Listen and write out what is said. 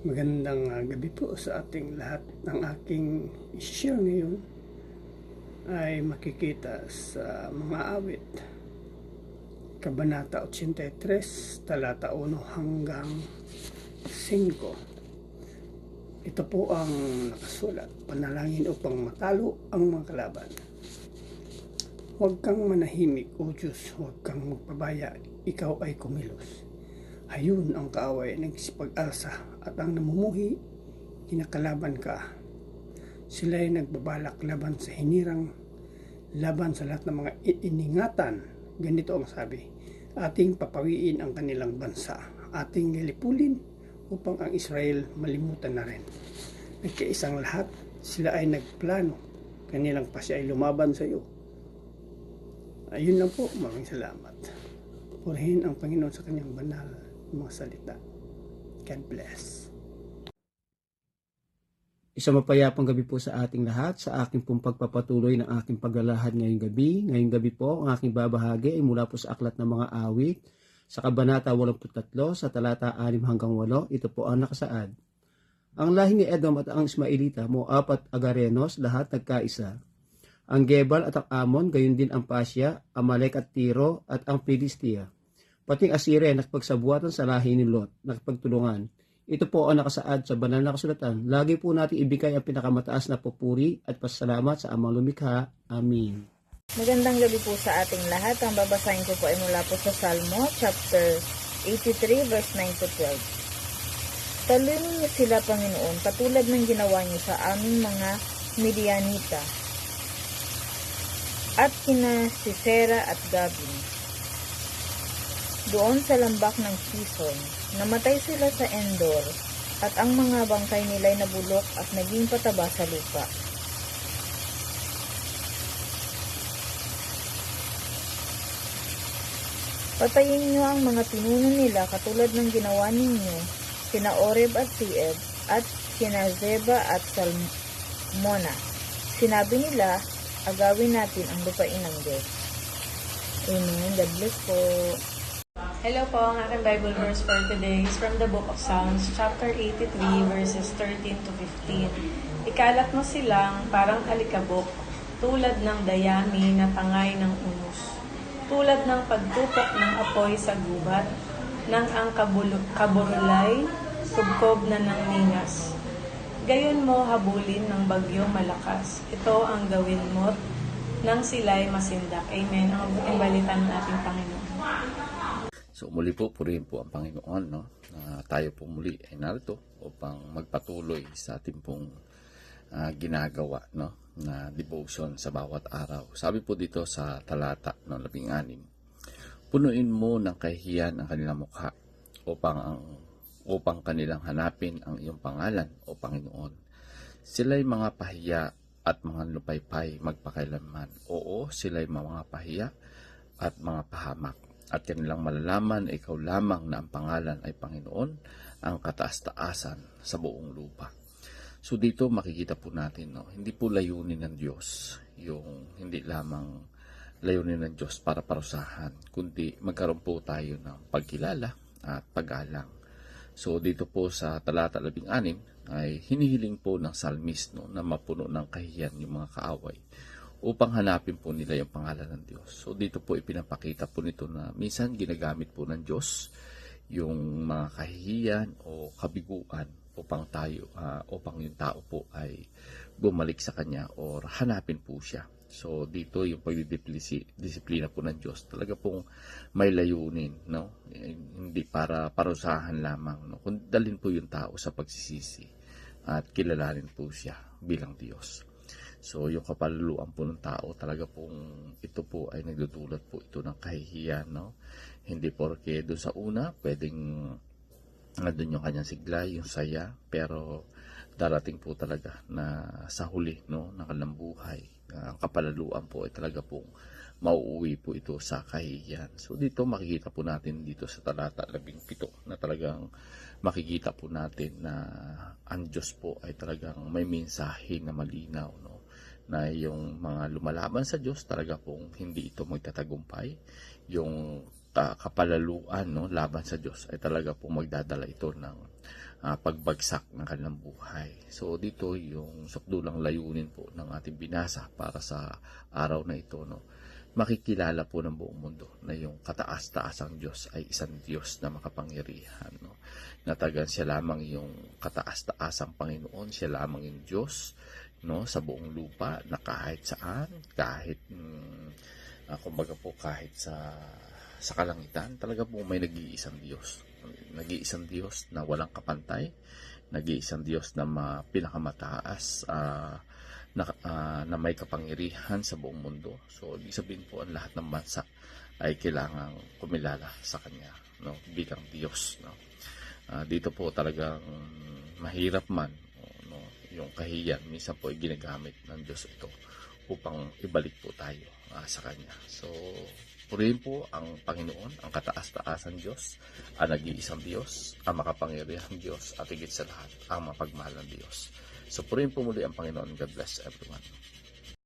Magandang gabi po sa ating lahat. Ang aking i-share ngayon ay makikita sa mga awit. Kabanata 83, talata 1 hanggang 5. Ito po ang nakasulat. Panalangin upang matalo ang mga kalaban. Huwag kang manahimik, O Diyos, huwag kang magpabaya, ikaw ay kumilos. Hayun ang kaaway nagsipag-alsa at ang namumuhi, kinakalaban ka. Sila ay nagbabalak laban sa hinirang, laban sa lahat ng mga iningatan. Ganito ang sabi, ating papawiin ang kanilang bansa, ating lilipulin upang ang Israel malimutan na rin. Nagkaisang lahat, sila ay nagplano, kanilang pasya ay lumaban sa iyo. Ayun lang po, maraming salamat. Purihin ang Panginoon sa kanyang banal mga salita. God bless. Isang mapayapang gabi po sa ating lahat, sa aking pong pagpapatuloy ng aking paglalahad ngayong gabi. Ngayong gabi po, ang aking babahagi ay mula po sa Aklat ng Mga Awit, sa Kabanata 83, sa talata 6 hanggang 8. Ito po ang nakasaad. Ang lahi ni Edom at ang Ismaelita, Moab at Agarenos, lahat nagkaisa. Ang Gebal at ang Amon, gayon din ang Pasya, Amalek at Tiro at ang Filistia. Pating Assyria nakipagsabuatan sa lahi ni Lot, nakipagtulungan. Ito po ang nakasaad sa banal na kasulatan. Lagi po natin ibigay ang pinakamataas na papuri at pasalamat sa Amang Lumikha. Amen. Magandang gabi po sa ating lahat. Ang babasahin ko po ay mula po sa Salmo, chapter 83, verse 9 to 12. Talunin niyo sila, Panginoon, katulad ng ginawa niyo sa aming mga Midianita at kina Sisera at Gabin. Doon sa lambak ng Kison, namatay sila sa Endor, at ang mga bangkay nila'y nabulok at naging pataba sa lupa. Patayin niyo ang mga pinuno nila katulad ng ginawa ninyo, kina Oreb at Sieb, at kina Zeba at Salmona. Sinabi nila, agawin natin ang lupain ng Diyos. Amen. God bless po. Hello po, ang aking Bible verse for today is from the book of Psalms, chapter 83, verses 13 to 15. Ikalat mo silang parang alikabok, tulad ng dayami na tangay ng unos, tulad ng pagtupok ng apoy sa gubat, nang ang kaburulay, subkob na ng ningas. Gayon mo habulin ng bagyong malakas. Ito ang gawin mo't nang sila'y masindak. Amen. Ang mabuting balita ng ating Panginoon. So muli po, purihin po ang Panginoon, no? Tayo po muli ay narito upang magpatuloy sa ating pong ginagawa, no? Na devotion sa bawat araw. Sabi po dito sa talata no, 16, punuin mo ng kahihiyan ang kanilang mukha upang kanilang hanapin ang iyong pangalan, o Panginoon. Sila'y mga pahiya at mga lupaypay magpakailanman. Oo, sila'y mga pahiya at mga pahamak. At kanilang malalaman ay ikaw lamang na ang pangalan ay Panginoon, ang kataas-taasan sa buong lupa. So dito makikita po natin, no, hindi po layunin ng Diyos, yung hindi lamang layunin ng Diyos para parusahan, kundi magkaroon po tayo ng pagkilala at pag-alang. So dito po sa talata 16 ay hinihiling po ng psalmist, no, na mapuno ng kahiyan yung mga kaaway, upang hanapin po nila yung pangalan ng Diyos. So dito po ipinapakita po nito na minsan ginagamit po ng Diyos yung mga kahihiyan o kabiguan upang yung tao po ay bumalik sa Kanya o hanapin po siya. So dito yung pagdidisiplina po ng Diyos talaga pong may layunin, no? Hindi para parusahan lamang, no? Kundi dalhin po yung tao sa pagsisisi at kilalanin po siya bilang Diyos. So, yung kapaluluan po ng tao, talaga pong ito po ay nagdudulot po ito ng kahihiyan, no? Hindi porke doon sa una, pwedeng doon yung kanyang sigla, yung saya, pero darating po talaga na sa huli, no, ng kanilang buhay, ang kapalaluan po ay talaga pong mauuwi po ito sa kahihiyan. So, dito makikita po natin dito sa talata 17 na talagang makikita po natin na ang Diyos po ay talagang may mensahe na malinaw, no? Na yung mga lumalaban sa Diyos talaga pong hindi ito magtatagumpay. Yung kapalaluan, no, laban sa Diyos, ay talaga po magdadala ito ng pagbagsak ng kanilang buhay. So dito yung sukdulang layunin po ng ating binasa para sa araw na ito, no, makikilala po ng buong mundo na yung kataas-taasang Diyos ay isang Diyos na makapangyarihan, no? Natagan siya lamang yung kataas-taasang Panginoon, siya lamang yung Diyos, no, sa buong lupa, na kahit saan, kahit kumbaga po kahit sa kalangitan, talaga po may nag-iisang Diyos. Nag-iisang Diyos na walang kapantay, nag-iisang Diyos na pinakamataas, na may kapangyarihan sa buong mundo. So, ibig sabihin po, ang lahat ng bansa ay kailangang kumilala sa Kanya, no, bilang Diyos, no. Dito po talagang mahirap man, no, yung kahiyan, minsan po ay ginagamit ng Diyos ito upang ibalik po tayo sa Kanya. So, purihin po ang Panginoon, ang kataas-taasan Diyos, ang nag-iisang Diyos, ang makapangyarihang Diyos, at higit sa lahat, ang mapagmahal ng Diyos. So, purihin po muli ang Panginoon. God bless everyone.